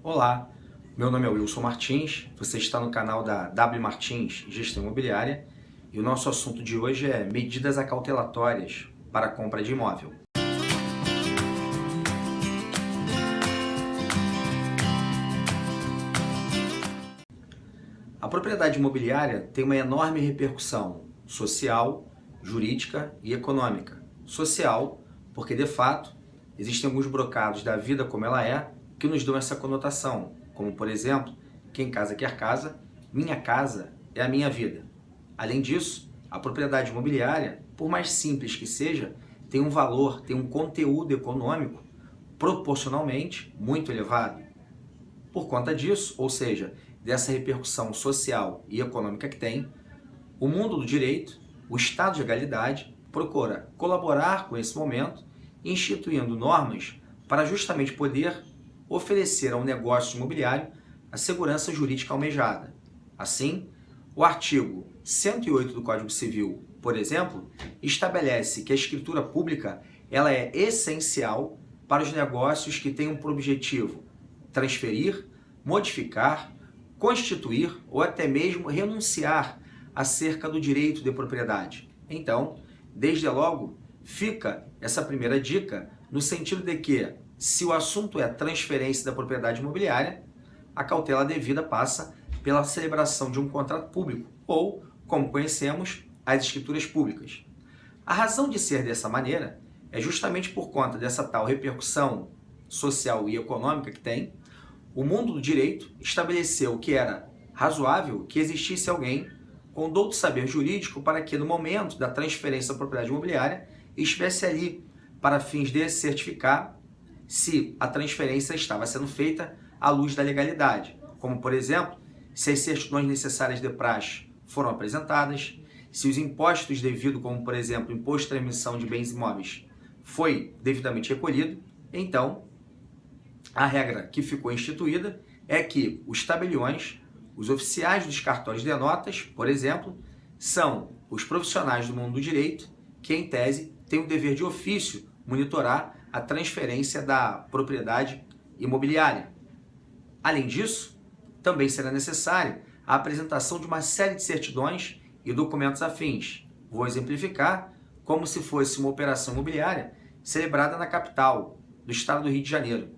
Olá, meu nome é Wilson Martins, você está no canal da W Martins Gestão Imobiliária e o nosso assunto de hoje é medidas acautelatórias para a compra de imóvel. A propriedade imobiliária tem uma enorme repercussão social, jurídica e econômica. Social, porque de fato existem alguns brocados da vida como ela é que nos dão essa conotação, como por exemplo, quem casa quer casa, minha casa é a minha vida. Além disso, a propriedade imobiliária, por mais simples que seja, tem um valor, tem um conteúdo econômico proporcionalmente muito elevado. Por conta disso, ou seja, dessa repercussão social e econômica que tem, o mundo do direito, o Estado de legalidade, procura colaborar com esse momento, instituindo normas para justamente poder oferecer ao negócio imobiliário a segurança jurídica almejada. Assim, o artigo 108 do Código Civil, por exemplo, estabelece que a escritura pública ela é essencial para os negócios que tenham por objetivo transferir, modificar, constituir ou até mesmo renunciar acerca do direito de propriedade. Então, desde logo, fica essa primeira dica no sentido de que, se o assunto é transferência da propriedade imobiliária, a cautela devida passa pela celebração de um contrato público ou, como conhecemos, as escrituras públicas. A razão de ser dessa maneira é justamente por conta dessa tal repercussão social e econômica que tem. O mundo do direito estabeleceu que era razoável que existisse alguém com douto saber jurídico para que, no momento da transferência da propriedade imobiliária, estivesse ali para fins de certificar se a transferência estava sendo feita à luz da legalidade, como, por exemplo, se as certidões necessárias de praxe foram apresentadas, se os impostos devidos, como, por exemplo, o imposto de transmissão de bens imóveis, foi devidamente recolhido. Então, a regra que ficou instituída é que os tabeliões, os oficiais dos cartórios de notas, por exemplo, são os profissionais do mundo do direito que, em tese, têm o dever de ofício monitorar a transferência da propriedade imobiliária. Além disso, também será necessária a apresentação de uma série de certidões e documentos afins. Vou exemplificar como se fosse uma operação imobiliária celebrada na capital do estado do Rio de Janeiro.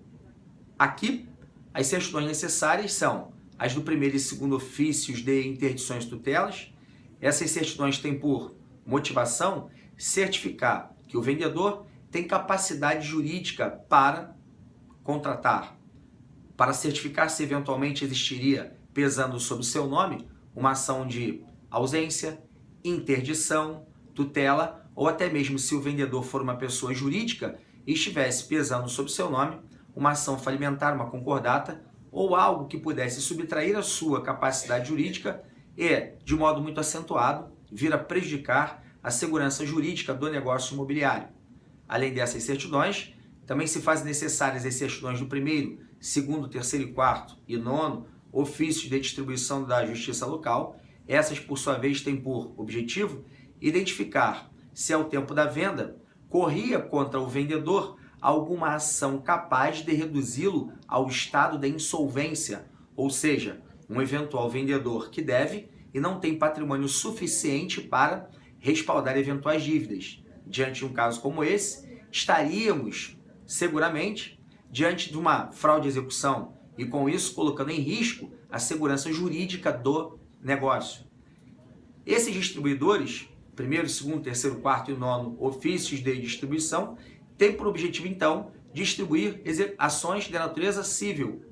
Aqui, as certidões necessárias são as do primeiro e segundo ofícios de interdições e tutelas. Essas certidões têm por motivação certificar que o vendedor tem capacidade jurídica para contratar, para certificar se eventualmente existiria, pesando sobre o seu nome, uma ação de ausência, interdição, tutela, ou até mesmo se o vendedor for uma pessoa jurídica e estivesse pesando sobre o seu nome, uma ação falimentar, uma concordata, ou algo que pudesse subtrair a sua capacidade jurídica e, de modo muito acentuado, vir a prejudicar a segurança jurídica do negócio imobiliário. Além dessas certidões, também se fazem necessárias as certidões do primeiro, segundo, terceiro e quarto e nono ofícios de distribuição da Justiça Local. Essas, por sua vez, têm por objetivo identificar se, ao tempo da venda, corria contra o vendedor alguma ação capaz de reduzi-lo ao estado de insolvência, ou seja, um eventual vendedor que deve e não tem patrimônio suficiente para respaldar eventuais dívidas. Diante de um caso como esse, estaríamos seguramente diante de uma fraude de execução e, com isso, colocando em risco a segurança jurídica do negócio. Esses distribuidores, primeiro, segundo, terceiro, quarto e nono ofícios de distribuição, têm por objetivo, então, distribuir ações de natureza civil,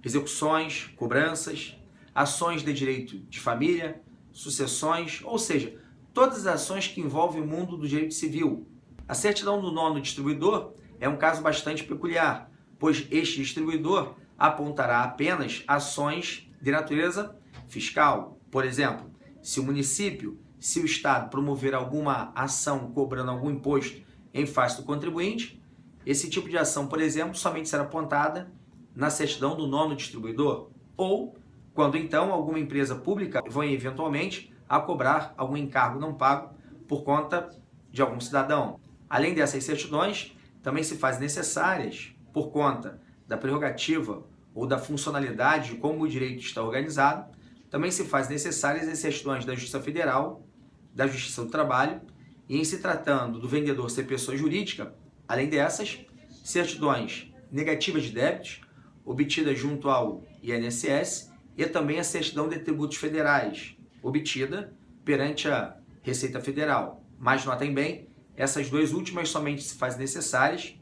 execuções, cobranças, ações de direito de família, sucessões, ou seja, todas as ações que envolvem o mundo do direito civil. A certidão do nono distribuidor é um caso bastante peculiar, pois este distribuidor apontará apenas ações de natureza fiscal. Por exemplo, se o município, se o Estado promover alguma ação cobrando algum imposto em face do contribuinte, esse tipo de ação, por exemplo, somente será apontada na certidão do nono distribuidor, ou quando então alguma empresa pública vai eventualmente a cobrar algum encargo não pago por conta de algum cidadão. Além dessas certidões, também se fazem necessárias, por conta da prerrogativa ou da funcionalidade de como o direito está organizado, também se faz necessárias as certidões da Justiça Federal, da Justiça do Trabalho, e em se tratando do vendedor ser pessoa jurídica, além dessas, certidões negativas de débitos, obtidas junto ao INSS, e também a certidão de tributos federais, obtida perante a Receita Federal. Mas notem bem, essas duas últimas somente se fazem necessárias,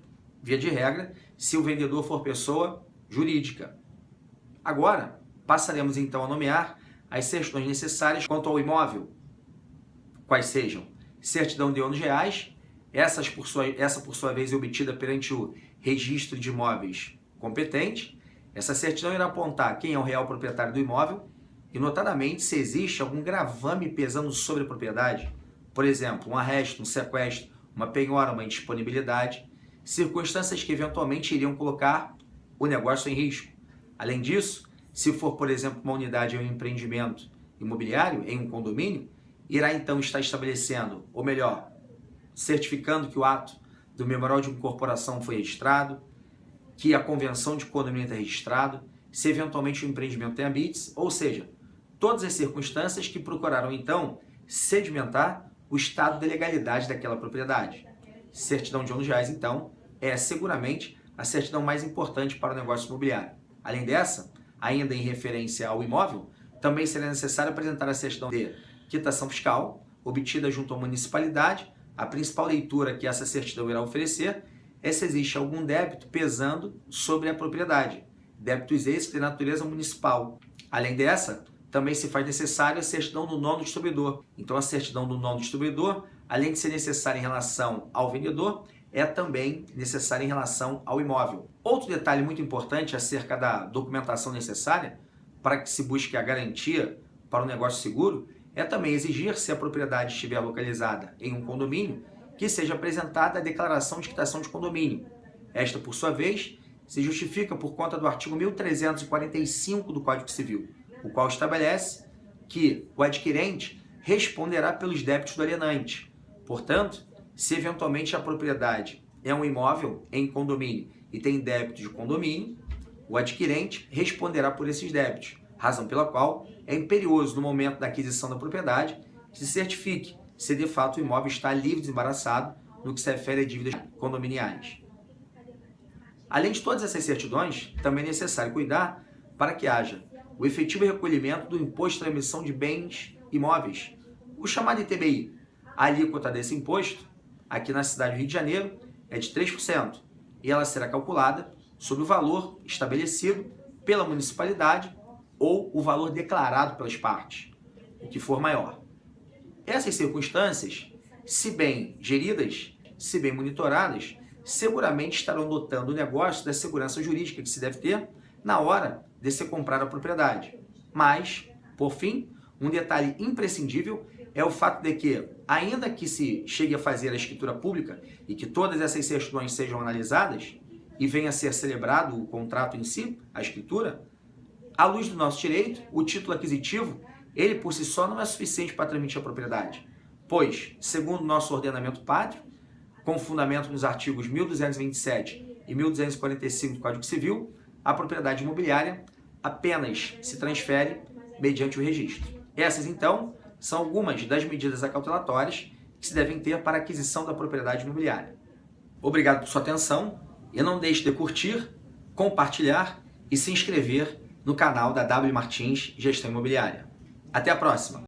via de regra, se o vendedor for pessoa jurídica. Agora, passaremos então a nomear as certidões necessárias quanto ao imóvel, quais sejam certidão de ônus reais, essa por sua vez é obtida perante o registro de imóveis competente. Essa certidão irá apontar quem é o real proprietário do imóvel e, notadamente, se existe algum gravame pesando sobre a propriedade, por exemplo, um arresto, um sequestro, uma penhora, uma indisponibilidade, circunstâncias que eventualmente iriam colocar o negócio em risco. Além disso, se for, por exemplo, uma unidade ou um empreendimento imobiliário em um condomínio, irá então estar estabelecendo, ou melhor, certificando que o ato do memorial de incorporação foi registrado, que a convenção de condomínio está registrado, se eventualmente o empreendimento tem habites, ou seja, todas as circunstâncias que procuraram então sedimentar o estado de legalidade daquela propriedade. Certidão de ônus reais, então, é seguramente a certidão mais importante para o negócio imobiliário. Além dessa, ainda em referência ao imóvel, também será necessário apresentar a certidão de quitação fiscal, obtida junto à municipalidade. A principal leitura que essa certidão irá oferecer é se existe algum débito pesando sobre a propriedade, débitos esses de natureza municipal. Além dessa, também se faz necessário a certidão do nono distribuidor. Então, a certidão do nono distribuidor, além de ser necessária em relação ao vendedor, é também necessária em relação ao imóvel. Outro detalhe muito importante acerca da documentação necessária para que se busque a garantia para o negócio seguro é também exigir, se a propriedade estiver localizada em um condomínio, que seja apresentada a declaração de quitação de condomínio. Esta, por sua vez, se justifica por conta do artigo 1345 do Código Civil, o qual estabelece que o adquirente responderá pelos débitos do alienante. Portanto, se eventualmente a propriedade é um imóvel em condomínio e tem débito de condomínio, o adquirente responderá por esses débitos, razão pela qual é imperioso no momento da aquisição da propriedade que se certifique se de fato o imóvel está livre e desembaraçado no que se refere a dívidas condominiais. Além de todas essas certidões, também é necessário cuidar para que haja o efetivo recolhimento do Imposto da Emissão de Bens Imóveis, o chamado ITBI. A alíquota desse imposto, aqui na cidade do Rio de Janeiro, é de 3%, e ela será calculada sobre o valor estabelecido pela municipalidade ou o valor declarado pelas partes, o que for maior. Essas circunstâncias, se bem geridas, se bem monitoradas, seguramente estarão dotando o negócio da segurança jurídica que se deve ter na hora de se comprar a propriedade. Mas, por fim, um detalhe imprescindível é o fato de que, ainda que se chegue a fazer a escritura pública e que todas essas certidões sejam analisadas e venha a ser celebrado o contrato em si, a escritura, à luz do nosso direito, o título aquisitivo, ele por si só não é suficiente para transmitir a propriedade, pois, segundo nosso ordenamento pátrio, com fundamento nos artigos 1227 e 1245 do Código Civil, a propriedade imobiliária apenas se transfere mediante o registro. Essas, então, são algumas das medidas acautelatórias que se devem ter para a aquisição da propriedade imobiliária. Obrigado por sua atenção e não deixe de curtir, compartilhar e se inscrever no canal da W Martins Gestão Imobiliária. Até a próxima!